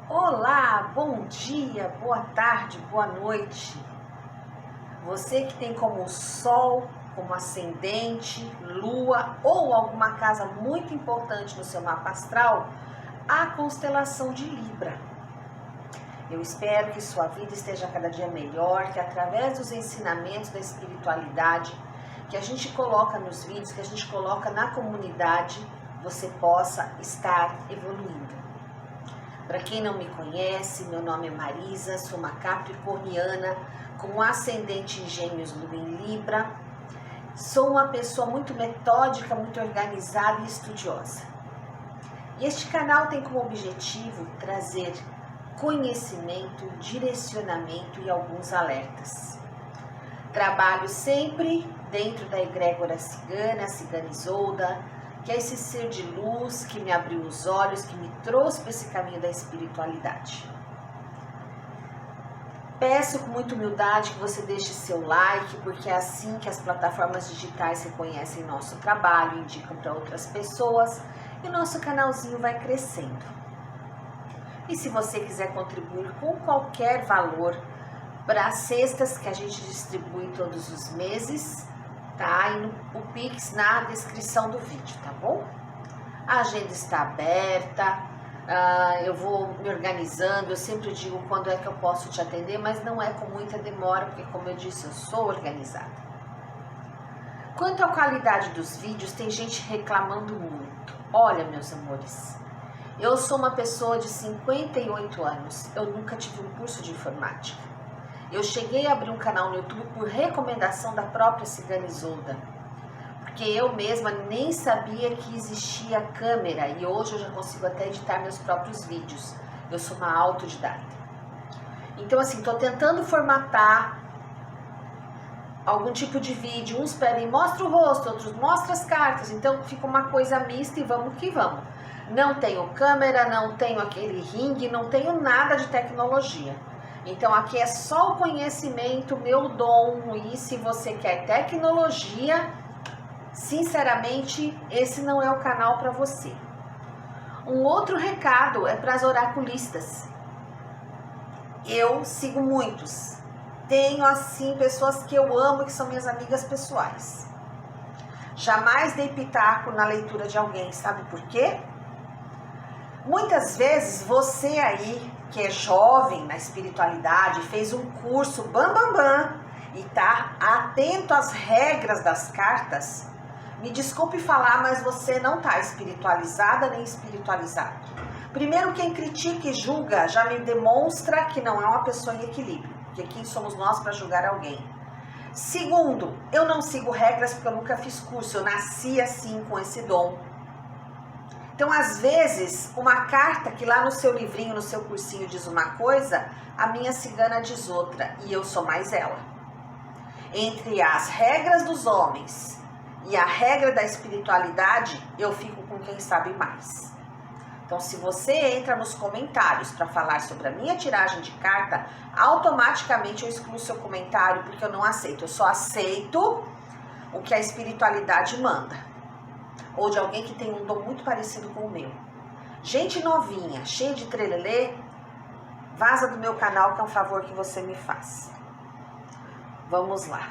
Olá, bom dia, boa tarde, boa noite. Você que tem como Sol, como ascendente, Lua ou alguma casa muito importante no seu mapa astral, a constelação de Libra. Eu espero que sua vida esteja cada dia melhor, que através dos ensinamentos da espiritualidade que a gente coloca nos vídeos, que a gente coloca na comunidade, você possa estar evoluindo. Para quem não me conhece, meu nome é Marisa, sou uma capricorniana com ascendente em Gêmeos, Lua em Libra. Sou uma pessoa muito metódica, muito organizada e estudiosa. E este canal tem como objetivo trazer conhecimento, direcionamento e alguns alertas. Trabalho sempre dentro da egrégora cigana, Cigana Isolda, que é esse ser de luz que me abriu os olhos, que me trouxe para esse caminho da espiritualidade. Peço com muita humildade que você deixe seu like, porque é assim que as plataformas digitais reconhecem nosso trabalho, indicam para outras pessoas e nosso canalzinho vai crescendo. E se você quiser contribuir com qualquer valor para as cestas que a gente distribui todos os meses, tá aí o Pix na descrição do vídeo, tá bom? A agenda está aberta, eu vou me organizando, eu sempre digo quando é que eu posso te atender, mas não é com muita demora, porque como eu disse, eu sou organizada. Quanto à qualidade dos vídeos, tem gente reclamando muito. Olha, meus amores, eu sou uma pessoa de 58 anos, eu nunca tive um curso de informática. Eu cheguei a abrir um canal no YouTube por recomendação da própria Cigana Isolda, porque eu mesma nem sabia que existia câmera e hoje eu já consigo até editar meus próprios vídeos. Eu sou uma autodidata. Então assim, estou tentando formatar algum tipo de vídeo. Uns pedem mostra o rosto, outros mostra as cartas, então fica uma coisa mista e vamos que vamos. Não tenho câmera, não tenho aquele ringue, não tenho nada de tecnologia. Então aqui é só o conhecimento, meu dom, e se você quer tecnologia, sinceramente, esse não é o canal para você. Um outro recado é para as oraculistas. Eu sigo muitos. Tenho assim pessoas que eu amo e que são minhas amigas pessoais. Jamais dei pitaco na leitura de alguém, sabe por quê? Muitas vezes você aí, que é jovem na espiritualidade, fez um curso e tá atento às regras das cartas, me desculpe falar, mas você não tá espiritualizada nem espiritualizado. Primeiro, quem critica e julga já me demonstra que não é uma pessoa em equilíbrio, porque quem somos nós para julgar alguém? Segundo, eu não sigo regras porque eu nunca fiz curso, eu nasci assim com esse dom. Então, às vezes, uma carta que lá no seu livrinho, no seu cursinho diz uma coisa, a minha cigana diz outra, e eu sou mais ela. Entre as regras dos homens e a regra da espiritualidade, eu fico com quem sabe mais. Então, se você entra nos comentários para falar sobre a minha tiragem de carta, automaticamente eu excluo seu comentário, porque eu não aceito. Eu só aceito o que a espiritualidade manda. Ou de alguém que tem um dom muito parecido com o meu. Gente novinha, cheia de trelelê, vaza do meu canal, que é um favor que você me faz. Vamos lá.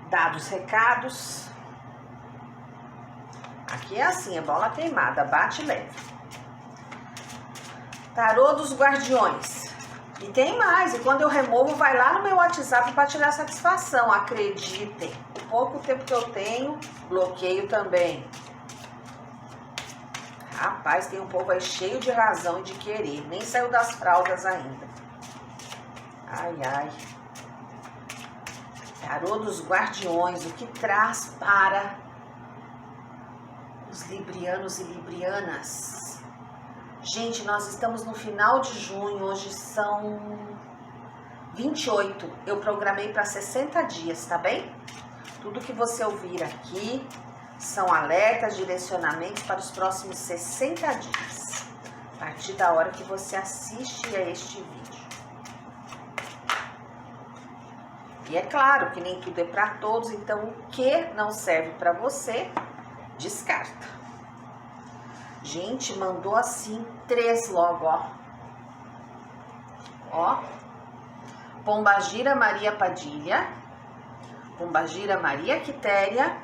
Dados recados. Aqui é assim, é bola queimada, bate leve. Tarô dos Guardiões. E tem mais, e quando eu removo, vai lá no meu WhatsApp para tirar satisfação, acreditem. O pouco tempo que eu tenho, bloqueio também. Rapaz, tem um povo aí cheio de razão e de querer, nem saiu das fraldas ainda. Ai, ai. Tarô dos Guardiões, o que traz para os librianos e librianas. Gente, nós estamos no final de junho, hoje são 28. Eu programei para 60 dias, tá bem? Tudo que você ouvir aqui são alertas, direcionamentos para os próximos 60 dias, a partir da hora que você assiste a este vídeo. E é claro que nem tudo é para todos, então o que não serve para você, descarta. Gente, mandou assim 3 logo, ó. Ó. Pombagira Maria Padilha, Pombagira Maria Quitéria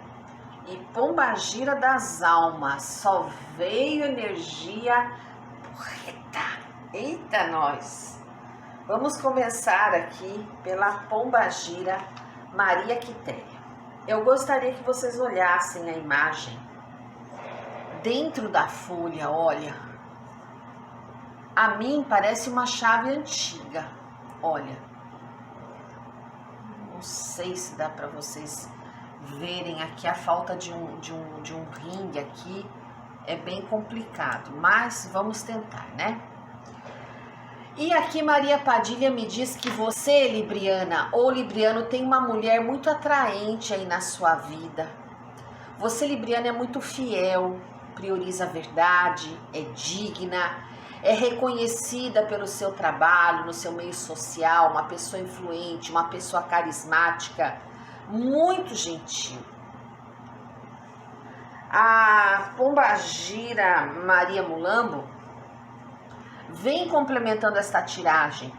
e Pombagira das Almas. Só veio energia porreta. Eita, nós! Vamos começar aqui pela Pombagira Maria Quitéria. Eu gostaria que vocês olhassem a imagem dentro da folha, olha. A mim parece uma chave antiga, olha. Não sei se dá para vocês verem aqui a falta de um ringue aqui, é bem complicado, mas vamos tentar, né? E aqui Maria Padilha me diz que você, libriana ou libriano, tem uma mulher muito atraente aí na sua vida. Você, libriana, é muito fiel, prioriza a verdade, é digna, é reconhecida pelo seu trabalho, no seu meio social, uma pessoa influente, uma pessoa carismática, muito gentil. A Pombagira Maria Mulambo vem complementando esta tiragem,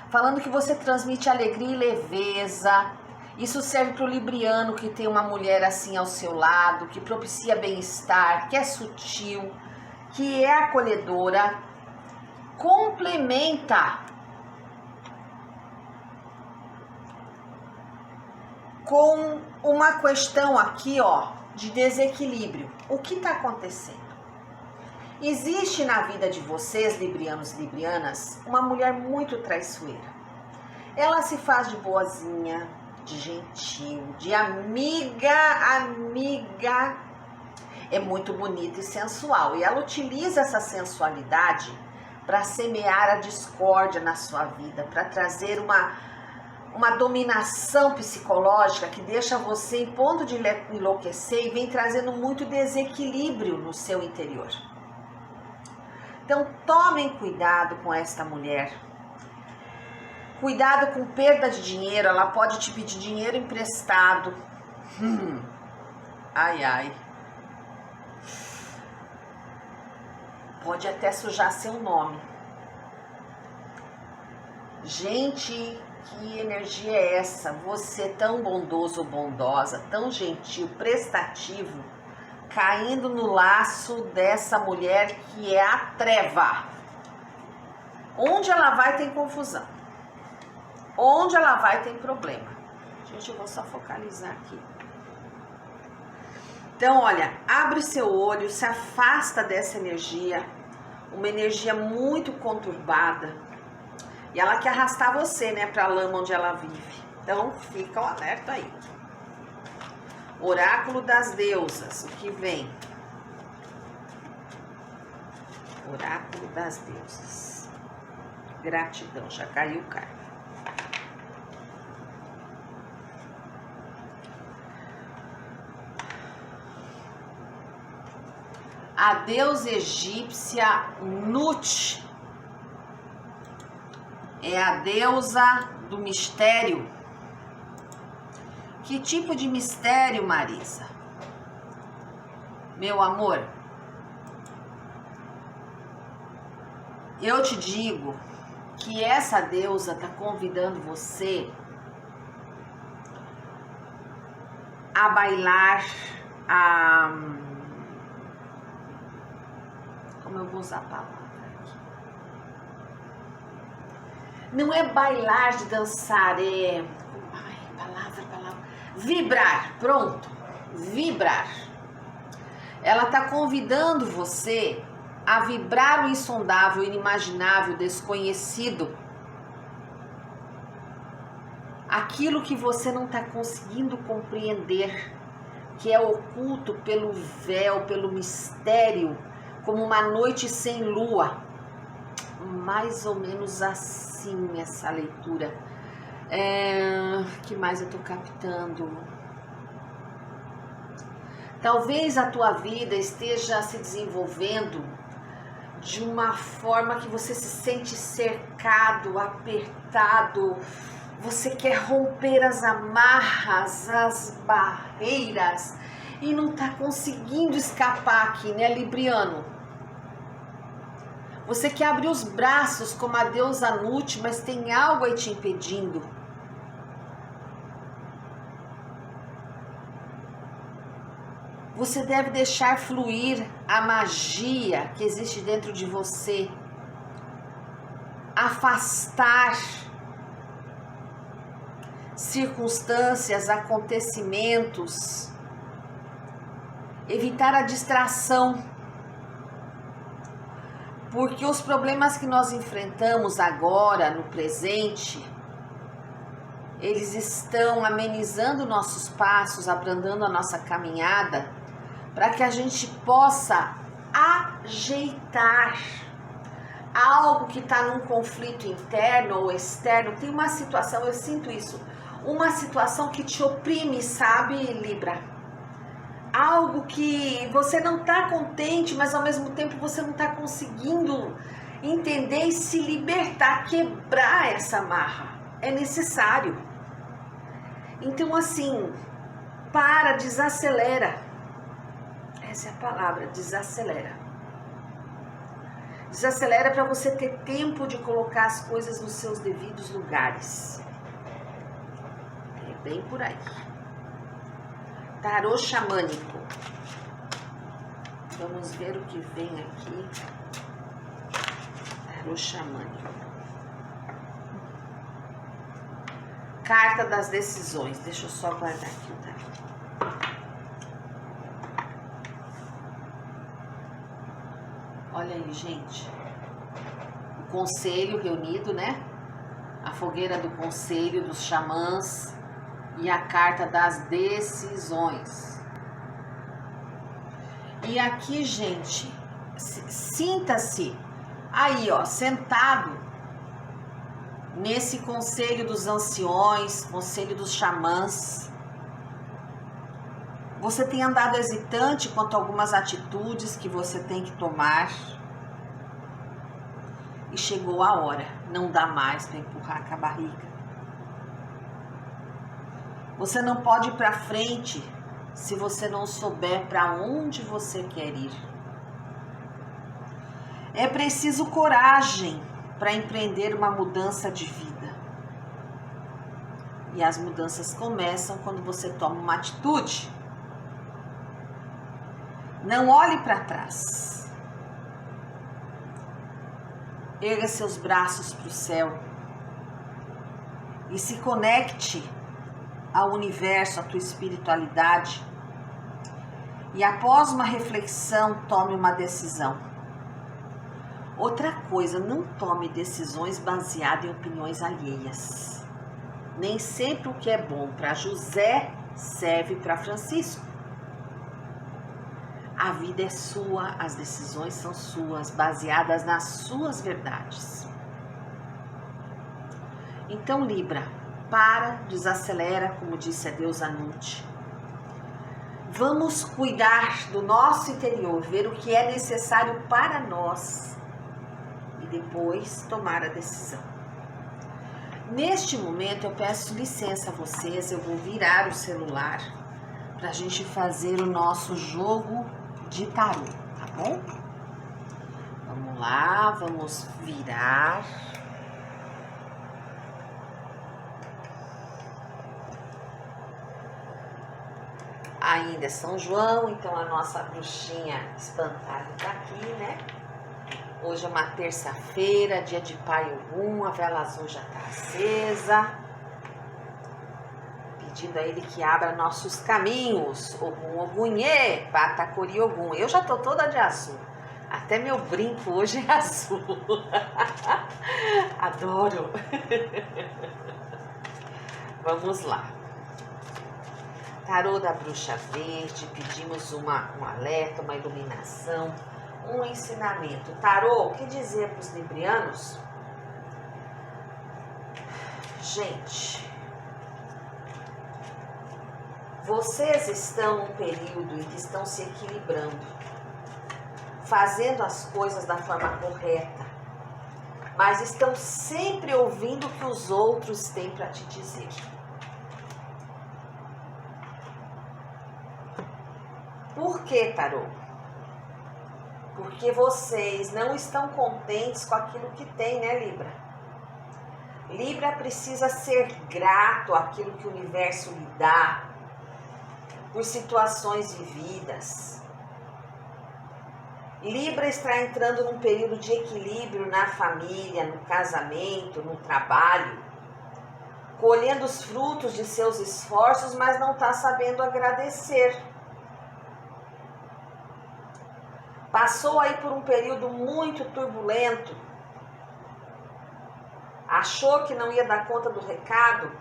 falando que você transmite alegria e leveza. Isso serve para o libriano que tem uma mulher assim ao seu lado, que propicia bem-estar, que é sutil, que é acolhedora. Complementa com uma questão aqui, ó, de desequilíbrio. O que está acontecendo? Existe na vida de vocês, librianos e librianas, uma mulher muito traiçoeira. Ela se faz de boazinha, de gentil, de amiga. É muito bonita e sensual. E ela utiliza essa sensualidade para semear a discórdia na sua vida, para trazer uma dominação psicológica que deixa você em ponto de enlouquecer e vem trazendo muito desequilíbrio no seu interior. Então, tomem cuidado com esta mulher. Cuidado com perda de dinheiro, ela pode te pedir dinheiro emprestado. Ai, ai. Pode até sujar seu nome. Gente, que energia é essa? Você tão bondoso ou bondosa, tão gentil, prestativo, caindo no laço dessa mulher que é a treva. Onde ela vai tem confusão. Onde ela vai tem problema. Gente, eu vou só focalizar aqui. Então, olha, abre seu olho, se afasta dessa energia, uma energia muito conturbada. E ela quer arrastar você, né, para a lama onde ela vive. Então, fica o alerta aí. Oráculo das deusas, o que vem? Oráculo das deusas. Gratidão, já caiu o karma. A deusa egípcia Nut é a deusa do mistério. Que tipo de mistério, Marisa? Meu amor, eu te digo que essa deusa está convidando você a bailar, como eu vou usar a palavra aqui? Não é bailar de dançar, é... palavra. Vibrar, pronto. Vibrar. Ela está convidando você a vibrar o insondável, o inimaginável, o desconhecido. aquilo que você não está conseguindo compreender, que é oculto pelo véu, pelo mistério, como uma noite sem lua. Mais ou menos assim essa leitura. Que mais eu tô captando? Talvez a tua vida esteja se desenvolvendo de uma forma que você se sente cercado, apertado. Você quer romper as amarras, as barreiras e não tá conseguindo escapar aqui, né, Libriano? Você quer abrir os braços como a deusa Nut, mas tem algo aí te impedindo. Você deve deixar fluir a magia que existe dentro de você. Afastar circunstâncias, acontecimentos. Evitar a distração. Porque os problemas que nós enfrentamos agora, no presente, eles estão amenizando nossos passos, abrandando a nossa caminhada, para que a gente possa ajeitar algo que está num conflito interno ou externo. Tem uma situação, eu sinto isso, uma situação que te oprime, sabe, Libra? Algo que você não está contente, mas ao mesmo tempo você não está conseguindo entender e se libertar, quebrar essa amarra. É necessário. Então, assim, desacelera. Essa é a palavra, desacelera. Desacelera para você ter tempo de colocar as coisas nos seus devidos lugares. É bem por aí. Tarô xamânico. Vamos ver o que vem aqui. Tarô xamânico. Carta das decisões. Deixa eu só guardar aqui o tarô. Olha aí, gente. O conselho reunido, né? A fogueira do conselho dos xamãs. E a carta das decisões. E aqui, gente, sinta-se aí, ó, sentado nesse conselho dos anciões, conselho dos xamãs. Você tem andado hesitante quanto a algumas atitudes que você tem que tomar. E chegou a hora, não dá mais para empurrar com a barriga. Você não pode ir para frente se você não souber para onde você quer ir. É preciso coragem para empreender uma mudança de vida. E as mudanças começam quando você toma uma atitude. Não olhe para trás. Erga seus braços para o céu e se conecte ao universo, à tua espiritualidade, e após uma reflexão, tome uma decisão. Outra coisa, não tome decisões baseadas em opiniões alheias. Nem sempre o que é bom para José serve para Francisco. A vida é sua, as decisões são suas, baseadas nas suas verdades. Então, Libra, desacelera, como disse a deusa Nut. Vamos cuidar do nosso interior, ver o que é necessário para nós e depois tomar a decisão. Neste momento eu peço licença a vocês, eu vou virar o celular para a gente fazer o nosso jogo de tarô, tá bom? Vamos lá, vamos virar. Ainda é São João, então a nossa bruxinha espantalho tá aqui, né? Hoje é uma terça-feira, dia de Pai Ogum, a vela azul já tá acesa. Pedindo a ele que abra nossos caminhos. Ogum, Ogunhê, Patacori Ogum. Eu já tô toda de azul. Até meu brinco hoje é azul. Adoro. Vamos lá. Tarô da Bruxa Verde, pedimos um alerta, uma iluminação, um ensinamento. Tarô, o que dizer para os librianos? Gente, vocês estão num período em que estão se equilibrando, fazendo as coisas da forma correta, mas estão sempre ouvindo o que os outros têm para te dizer. Por que, tarô? Porque vocês não estão contentes com aquilo que tem, né, Libra? Libra precisa ser grato àquilo que o universo lhe dá, por situações vividas. Libra está entrando num período de equilíbrio na família, no casamento, no trabalho, colhendo os frutos de seus esforços, mas não está sabendo agradecer. Passou aí por um período muito turbulento, achou que não ia dar conta do recado,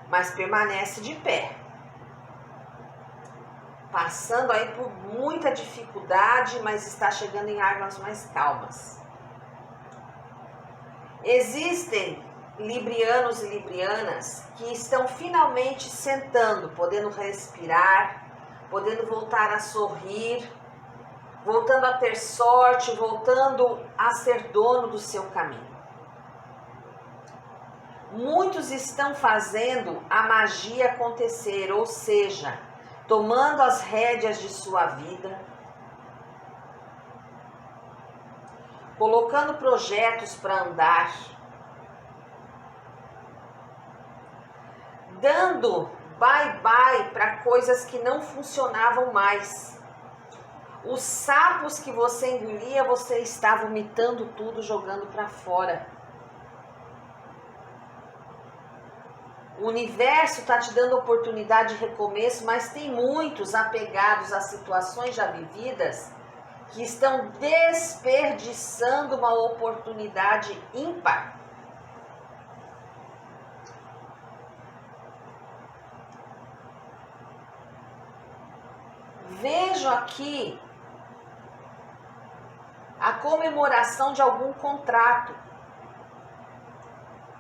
mas permanece de pé. Passando aí por muita dificuldade, mas está chegando em águas mais calmas. Existem librianos e librianas que estão finalmente sentando, podendo respirar, podendo voltar a sorrir, voltando a ter sorte, voltando a ser dono do seu caminho. Muitos estão fazendo a magia acontecer, ou seja, tomando as rédeas de sua vida, colocando projetos para andar, dando bye-bye para coisas que não funcionavam mais. Os sapos que você engolia, você está vomitando tudo, jogando para fora. O universo está te dando oportunidade de recomeço, mas tem muitos apegados a situações já vividas que estão desperdiçando uma oportunidade ímpar. Vejo aqui a comemoração de algum contrato.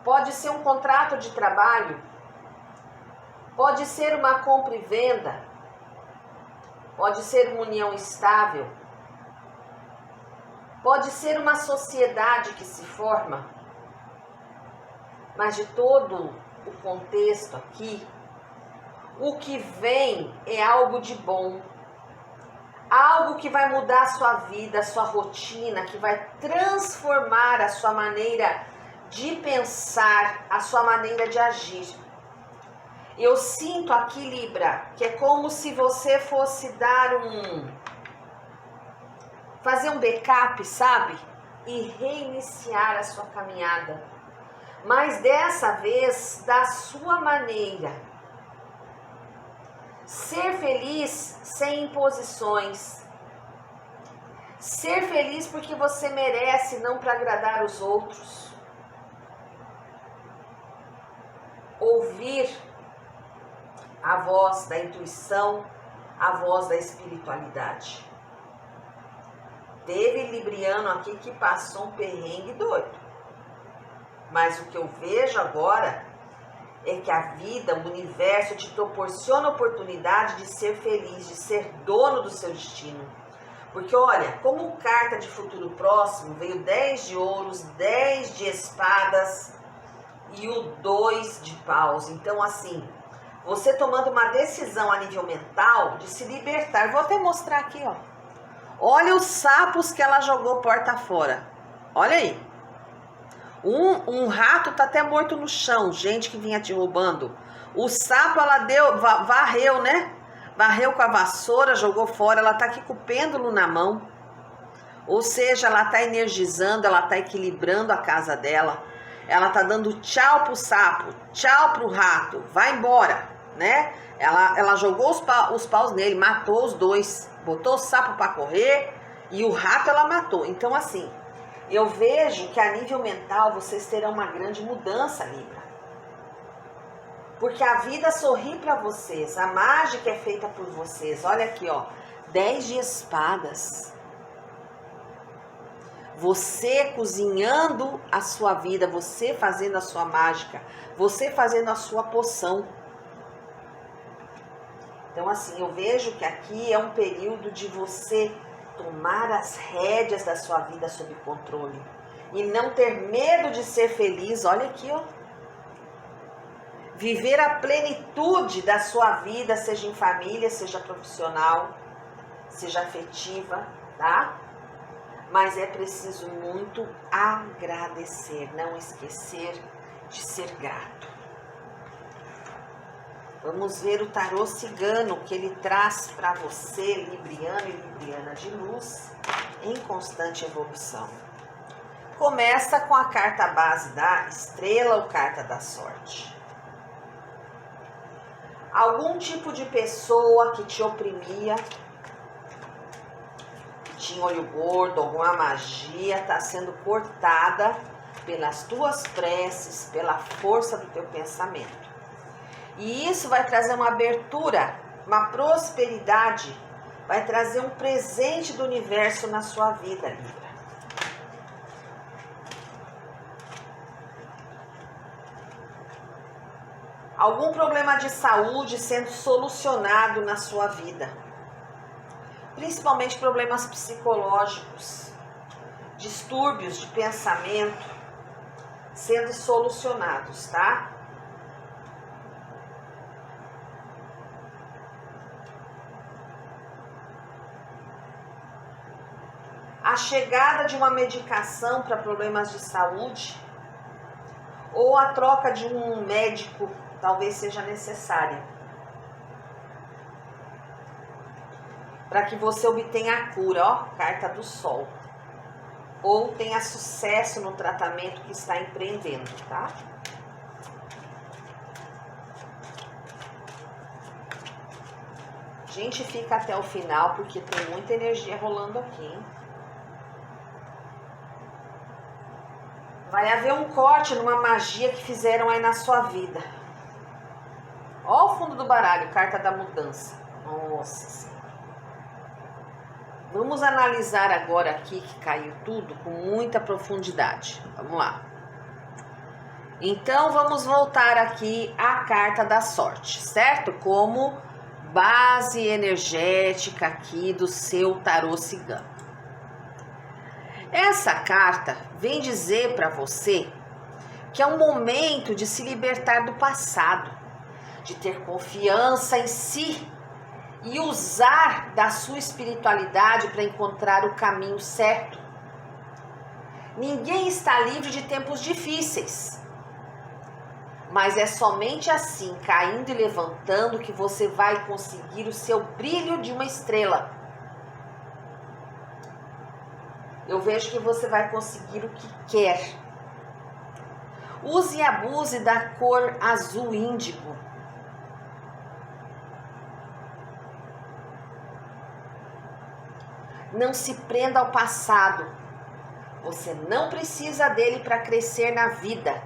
Pode ser um contrato de trabalho, pode ser uma compra e venda, pode ser uma união estável, pode ser uma sociedade que se forma, mas de todo o contexto aqui, o que vem é algo de bom, algo que vai mudar a sua vida, a sua rotina, que vai transformar a sua maneira de pensar, a sua maneira de agir. Eu sinto aqui, Libra, que é como se você fosse fazer um backup, sabe? E reiniciar a sua caminhada. Mas dessa vez, da sua maneira. Ser feliz sem imposições. Ser feliz porque você merece, não para agradar os outros. Ouvir a voz da intuição, a voz da espiritualidade. Teve libriano aqui que passou um perrengue doido. Mas o que eu vejo agora é que a vida, o universo te proporciona a oportunidade de ser feliz, de ser dono do seu destino. Porque olha, como carta de futuro próximo, veio 10 de ouros, 10 de espadas e o 2 de paus. Então assim, você tomando uma decisão a nível mental de se libertar. Vou até mostrar aqui, ó. Olha os sapos que ela jogou porta fora. Olha aí. Um rato tá até morto no chão, gente que vinha te roubando. O sapo ela varreu, né? Varreu com a vassoura, jogou fora. Ela tá aqui com o pêndulo na mão. Ou seja, ela tá energizando, ela tá equilibrando a casa dela. Ela tá dando tchau pro sapo, tchau pro rato, vai embora, né? Ela jogou os paus nele, matou os dois, botou o sapo para correr e o rato ela matou. Então assim, eu vejo que a nível mental vocês terão uma grande mudança, Libra. Porque a vida sorri para vocês, a mágica é feita por vocês. Olha aqui, ó, 10 de espadas. Você cozinhando a sua vida, você fazendo a sua mágica, você fazendo a sua poção. Então assim, eu vejo que aqui é um período de você tomar as rédeas da sua vida sob controle. E não ter medo de ser feliz, olha aqui, ó. Viver a plenitude da sua vida, seja em família, seja profissional, seja afetiva, tá? Mas é preciso muito agradecer, não esquecer de ser grato. Vamos ver o tarô cigano que ele traz para você, libriano e libriana de luz, em constante evolução. Começa com a carta base da estrela ou carta da sorte. Algum tipo de pessoa que te oprimia, que tinha olho gordo, alguma magia, está sendo cortada pelas tuas preces, pela força do teu pensamento. E isso vai trazer uma abertura, uma prosperidade, vai trazer um presente do universo na sua vida, Libra. Algum problema de saúde sendo solucionado na sua vida. Principalmente problemas psicológicos, distúrbios de pensamento sendo solucionados, tá? A chegada de uma medicação para problemas de saúde ou a troca de um médico talvez seja necessária para que você obtenha a cura, ó, carta do Sol, ou tenha sucesso no tratamento que está empreendendo, tá? Gente, fica até o final porque tem muita energia rolando aqui, hein? Vai haver um corte numa magia que fizeram aí na sua vida. Ó o fundo do baralho, carta da mudança. Nossa Senhora. Vamos analisar agora aqui que caiu tudo com muita profundidade. Vamos lá. Então vamos voltar aqui à carta da sorte, certo? Como base energética aqui do seu tarô cigano. Essa carta vem dizer para você que é um momento de se libertar do passado, de ter confiança em si e usar da sua espiritualidade para encontrar o caminho certo. Ninguém está livre de tempos difíceis, mas é somente assim, caindo e levantando, que você vai conseguir o seu brilho de uma estrela. Eu vejo que você vai conseguir o que quer. Use e abuse da cor azul índigo. Não se prenda ao passado. Você não precisa dele para crescer na vida.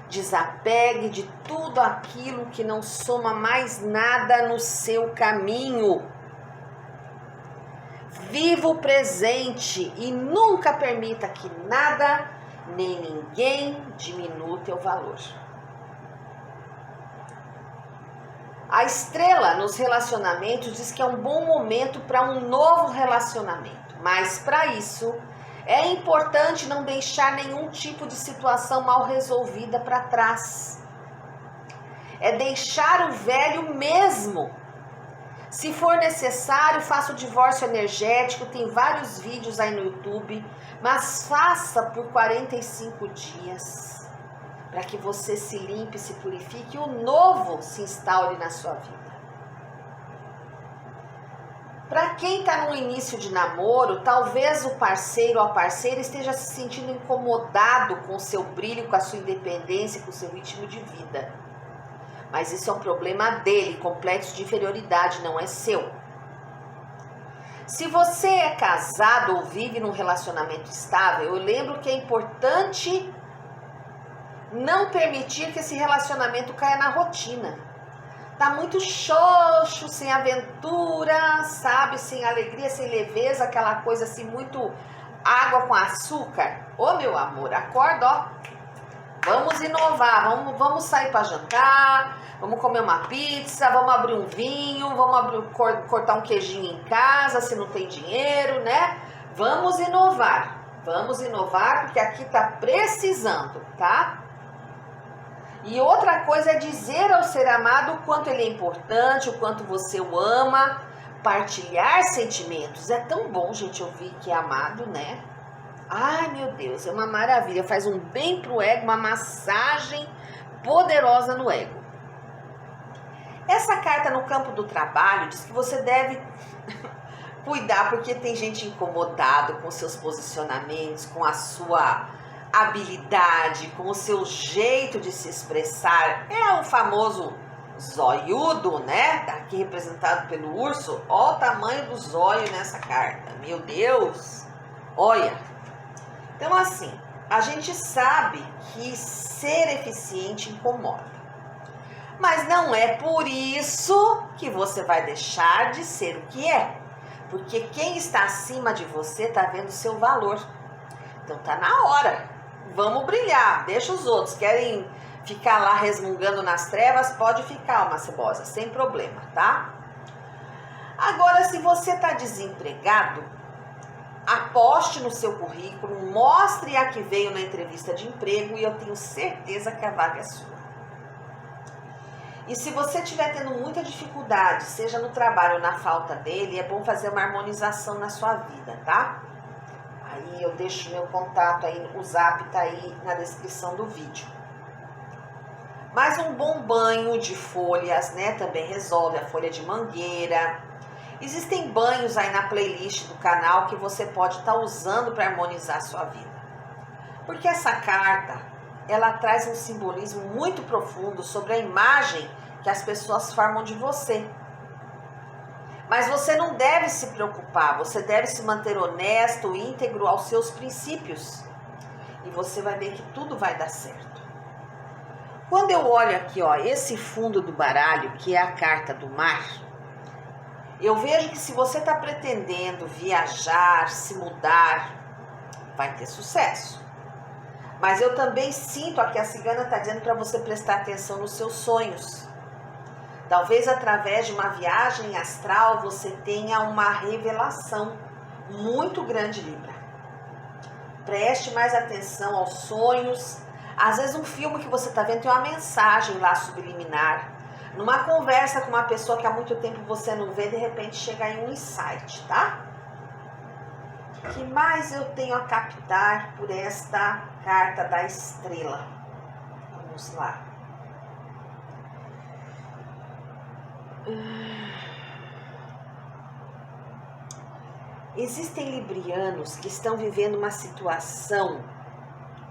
Desapegue de tudo aquilo que não soma mais nada no seu caminho. Viva o presente e nunca permita que nada nem ninguém diminua o teu valor. A estrela nos relacionamentos diz que é um bom momento para um novo relacionamento, mas para isso é importante não deixar nenhum tipo de situação mal resolvida para trás. É deixar o velho mesmo. Se for necessário, faça o divórcio energético, tem vários vídeos aí no YouTube, mas faça por 45 dias, para que você se limpe, se purifique e o novo se instaure na sua vida. Para quem está no início de namoro, talvez o parceiro ou a parceira esteja se sentindo incomodado com o seu brilho, com a sua independência, com o seu ritmo de vida. Mas isso é um problema dele, complexo de inferioridade, não é seu. Se você é casado ou vive num relacionamento estável, eu lembro que é importante não permitir que esse relacionamento caia na rotina. Tá muito xoxo, sem aventura, sabe? Sem alegria, sem leveza, aquela coisa assim, muito água com açúcar. Ô, meu amor, acorda, ó. Vamos inovar, vamos sair para jantar, vamos comer uma pizza, vamos abrir um vinho, cortar um queijinho em casa, se não tem dinheiro, né? Vamos inovar porque aqui tá precisando, tá? E outra coisa é dizer ao ser amado o quanto ele é importante, o quanto você o ama, partilhar sentimentos. É tão bom, gente, ouvir que é amado, né? Ai, meu Deus, é uma maravilha, faz um bem pro ego, uma massagem poderosa no ego. Essa carta no campo do trabalho diz que você deve cuidar, porque tem gente incomodada com seus posicionamentos, com a sua habilidade, com o seu jeito de se expressar. É o famoso zoiudo, né? Aqui representado pelo urso. Olha o tamanho do zóio nessa carta. Meu Deus! Olha! Então assim, a gente sabe que ser eficiente incomoda. Mas não é por isso que você vai deixar de ser o que é. Porque quem está acima de você está vendo o seu valor. Então tá na hora. Vamos brilhar, deixa os outros. Querem ficar lá resmungando nas trevas? Pode ficar, uma cebosa, sem problema, tá? Agora, se você está desempregado, aposte no seu currículo, mostre a que veio na entrevista de emprego e eu tenho certeza que a vaga é sua. E se você estiver tendo muita dificuldade, seja no trabalho ou na falta dele, é bom fazer uma harmonização na sua vida, tá? Aí eu deixo meu contato aí, o zap tá aí na descrição do vídeo. Mas um bom banho de folhas, né, também resolve, a folha de mangueira. Existem banhos aí na playlist do canal que você pode estar usando para harmonizar a sua vida. Porque essa carta, ela traz um simbolismo muito profundo sobre a imagem que as pessoas formam de você. Mas você não deve se preocupar, você deve se manter honesto, íntegro aos seus princípios. E você vai ver que tudo vai dar certo. Quando eu olho aqui, ó, esse fundo do baralho, que é a carta do mar, eu vejo que se você está pretendendo viajar, se mudar, vai ter sucesso. Mas eu também sinto, aqui a cigana está dizendo para você prestar atenção nos seus sonhos. Talvez através de uma viagem astral você tenha uma revelação muito grande, Libra. Preste mais atenção aos sonhos. Às vezes um filme que você está vendo tem uma mensagem lá subliminar. Numa conversa com uma pessoa que há muito tempo você não vê, de repente chega aí um insight, tá? O que mais eu tenho a captar por esta carta da estrela? Vamos lá. Existem librianos que estão vivendo uma situação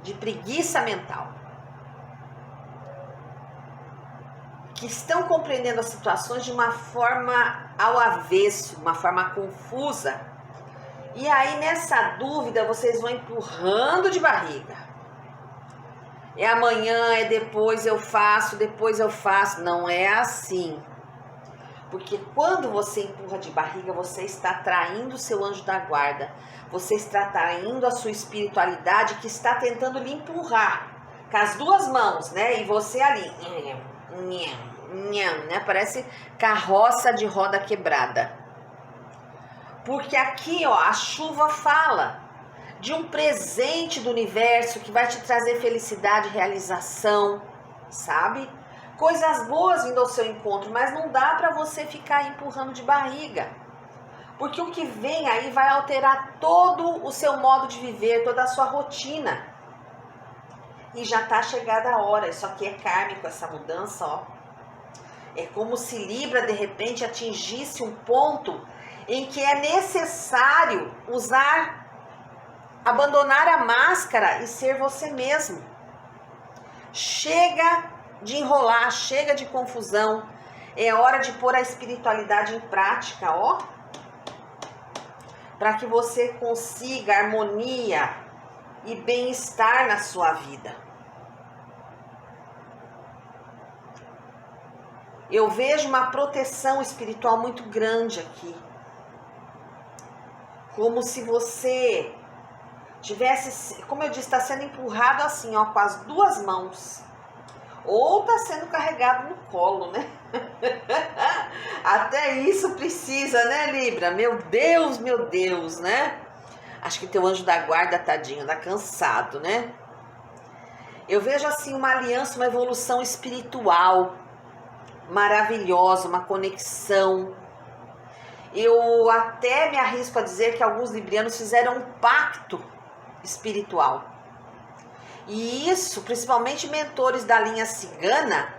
de preguiça mental, que estão compreendendo as situações de uma forma ao avesso, uma forma confusa. E aí nessa dúvida vocês vão empurrando de barriga. É amanhã, é depois eu faço, Não é assim. Porque quando você empurra de barriga, você está traindo o seu anjo da guarda. Você está traindo a sua espiritualidade que está tentando lhe empurrar com as duas mãos, né? E você ali, né? Parece carroça de roda quebrada. Porque aqui, ó, a chuva fala de um presente do universo que vai te trazer felicidade, realização, sabe? Coisas boas vindo ao seu encontro, mas não dá para você ficar empurrando de barriga. Porque o que vem aí vai alterar todo o seu modo de viver, toda a sua rotina. E já tá chegada a hora, isso aqui é kármico, essa mudança, ó. É como se Libra, de repente, atingisse um ponto em que é necessário abandonar a máscara e ser você mesmo. Chega de enrolar, chega de confusão. É hora de pôr a espiritualidade em prática, ó. Para que você consiga harmonia e bem-estar na sua vida. Eu vejo uma proteção espiritual muito grande aqui. Como se você tivesse, como eu disse, está sendo empurrado assim, ó, com as duas mãos. Ou está sendo carregado no colo, né? Até isso precisa, né, Libra? Meu Deus, né? Acho que teu anjo da guarda, tadinho, tá cansado, né? Eu vejo assim uma aliança, uma evolução espiritual maravilhosa, uma conexão. Eu até me arrisco a dizer que alguns librianos fizeram um pacto espiritual. E isso, principalmente mentores da linha cigana,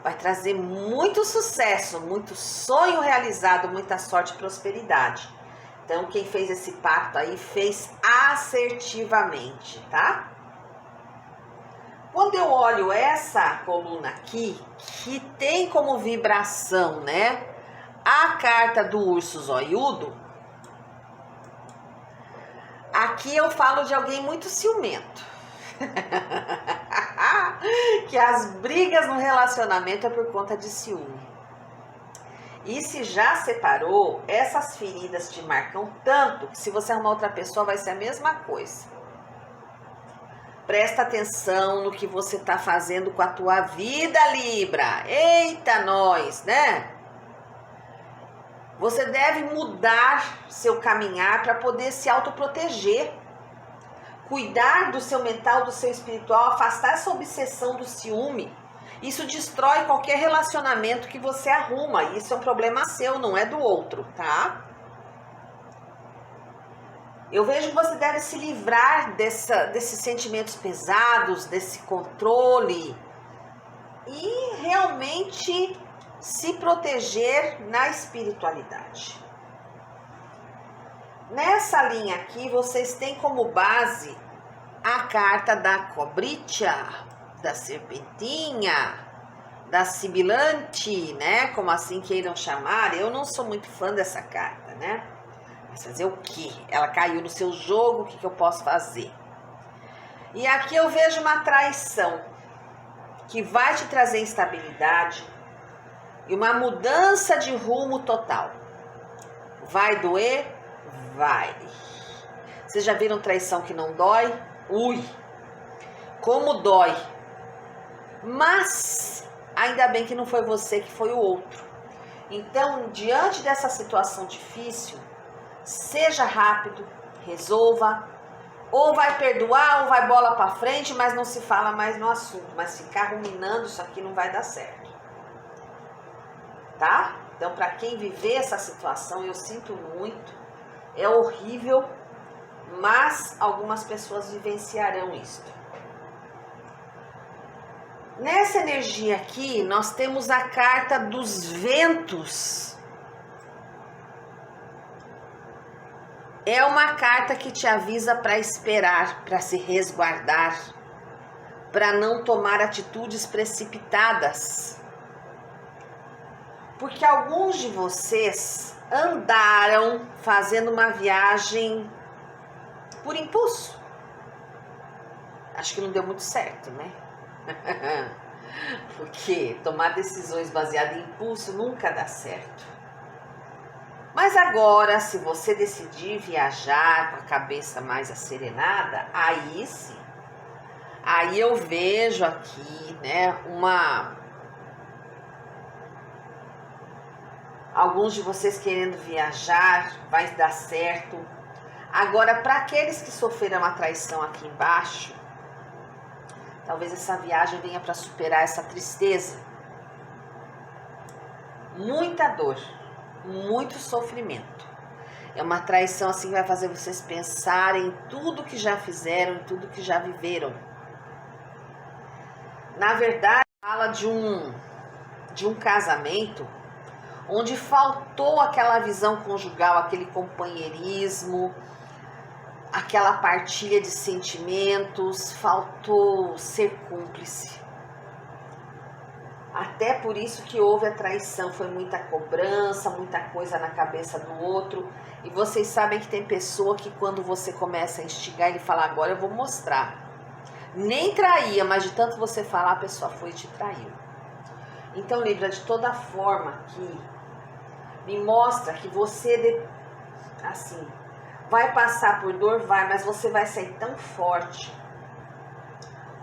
vai trazer muito sucesso, muito sonho realizado, muita sorte e prosperidade. Então, quem fez esse pacto aí, fez assertivamente, tá? Quando eu olho essa coluna aqui, que tem como vibração, né, a carta do urso zoiudo, aqui eu falo de alguém muito ciumento. Que as brigas no relacionamento é por conta de ciúme. E se já separou, essas feridas te marcam tanto que se você arrumar outra pessoa vai ser a mesma coisa. Presta atenção no que você está fazendo com a tua vida, Libra. Eita, nós, né? Você deve mudar seu caminhar para poder se autoproteger. Cuidar do seu mental, do seu espiritual, afastar essa obsessão do ciúme. Isso destrói qualquer relacionamento que você arruma. Isso é um problema seu, não é do outro, tá? Eu vejo que você deve se livrar desses sentimentos pesados, desse controle. E realmente se proteger na espiritualidade. Nessa linha aqui, vocês têm como base a carta da cobritia, da serpentinha, da sibilante, né? Como assim queiram chamar. Eu não sou muito fã dessa carta, né? Mas fazer o quê? Ela caiu no seu jogo, o que eu posso fazer? E aqui eu vejo uma traição que vai te trazer instabilidade e uma mudança de rumo total. Vai doer? Vai. Vocês já viram traição que não dói? Ui! Como dói! Mas ainda bem que não foi você, que foi o outro. Então, diante dessa situação difícil, seja rápido, resolva, ou vai perdoar ou vai bola para frente, mas não se fala mais no assunto. Mas ficar ruminando isso aqui não vai dar certo. Tá? Então, para quem viver essa situação, eu sinto muito. É horrível, mas algumas pessoas vivenciarão isso. Nessa energia aqui, nós temos a carta dos ventos. É uma carta que te avisa para esperar, para se resguardar, para não tomar atitudes precipitadas. Porque alguns de vocês andaram fazendo uma viagem por impulso. Acho que não deu muito certo, né? Porque tomar decisões baseadas em impulso nunca dá certo. Mas agora, se você decidir viajar com a cabeça mais asserenada, aí sim. Aí eu vejo aqui, né, alguns de vocês querendo viajar, vai dar certo. Agora, para aqueles que sofreram uma traição aqui embaixo, talvez essa viagem venha para superar essa tristeza. Muita dor, muito sofrimento. É uma traição assim que vai fazer vocês pensarem em tudo que já fizeram, em tudo que já viveram. Na verdade, fala de um casamento onde faltou aquela visão conjugal, aquele companheirismo, aquela partilha de sentimentos, faltou ser cúmplice. Até por isso que houve a traição, foi muita cobrança, muita coisa na cabeça do outro. E vocês sabem que tem pessoa que quando você começa a instigar, ele fala, agora eu vou mostrar. Nem traía, mas de tanto você falar, a pessoa foi e te traiu. Então, Libra, de toda forma que me mostra que você, assim, vai passar por dor, vai, mas você vai sair tão forte.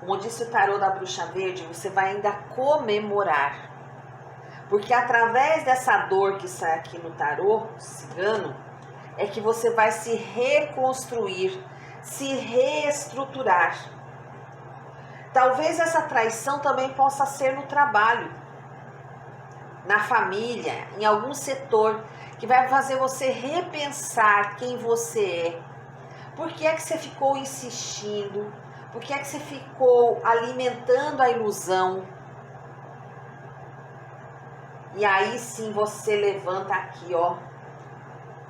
Como disse o tarô da Bruxa Verde, você vai ainda comemorar. Porque através dessa dor que sai aqui no tarô cigano, é que você vai se reconstruir, se reestruturar. Talvez essa traição também possa ser no trabalho, na família, em algum setor, que vai fazer você repensar quem você é. Por que é que você ficou insistindo? Por que é que você ficou alimentando a ilusão? E aí sim você levanta aqui, ó,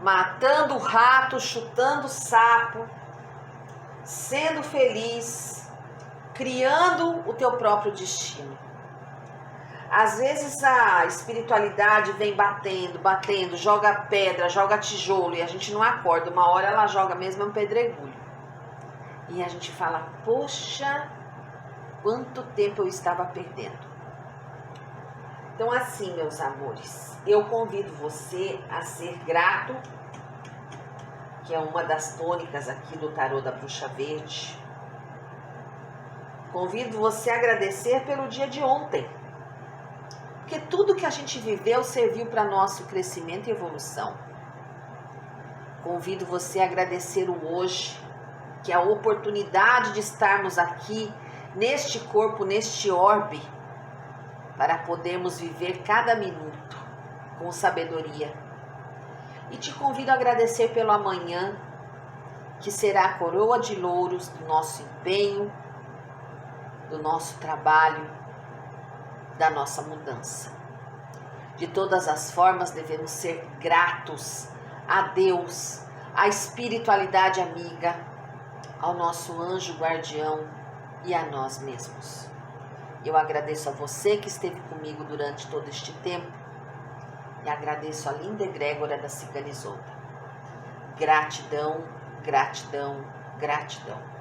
matando o rato, chutando o sapo, sendo feliz, criando o teu próprio destino. Às vezes a espiritualidade vem batendo, joga pedra, joga tijolo e a gente não acorda. Uma hora ela joga mesmo um pedregulho. E a gente fala, poxa, quanto tempo eu estava perdendo. Então assim, meus amores, eu convido você a ser grato, que é uma das tônicas aqui do tarô da Bruxa Verde. Convido você a agradecer pelo dia de ontem. Porque tudo que a gente viveu serviu para nosso crescimento e evolução. Convido você a agradecer o hoje, que é a oportunidade de estarmos aqui, neste corpo, neste orbe, para podermos viver cada minuto com sabedoria. E te convido a agradecer pelo amanhã, que será a coroa de louros do nosso empenho, do nosso trabalho, da nossa mudança. De todas as formas, devemos ser gratos a Deus, à espiritualidade amiga, ao nosso anjo guardião e a nós mesmos. Eu agradeço a você que esteve comigo durante todo este tempo e agradeço a linda egrégora da Cigana Isolda. Gratidão, gratidão, gratidão.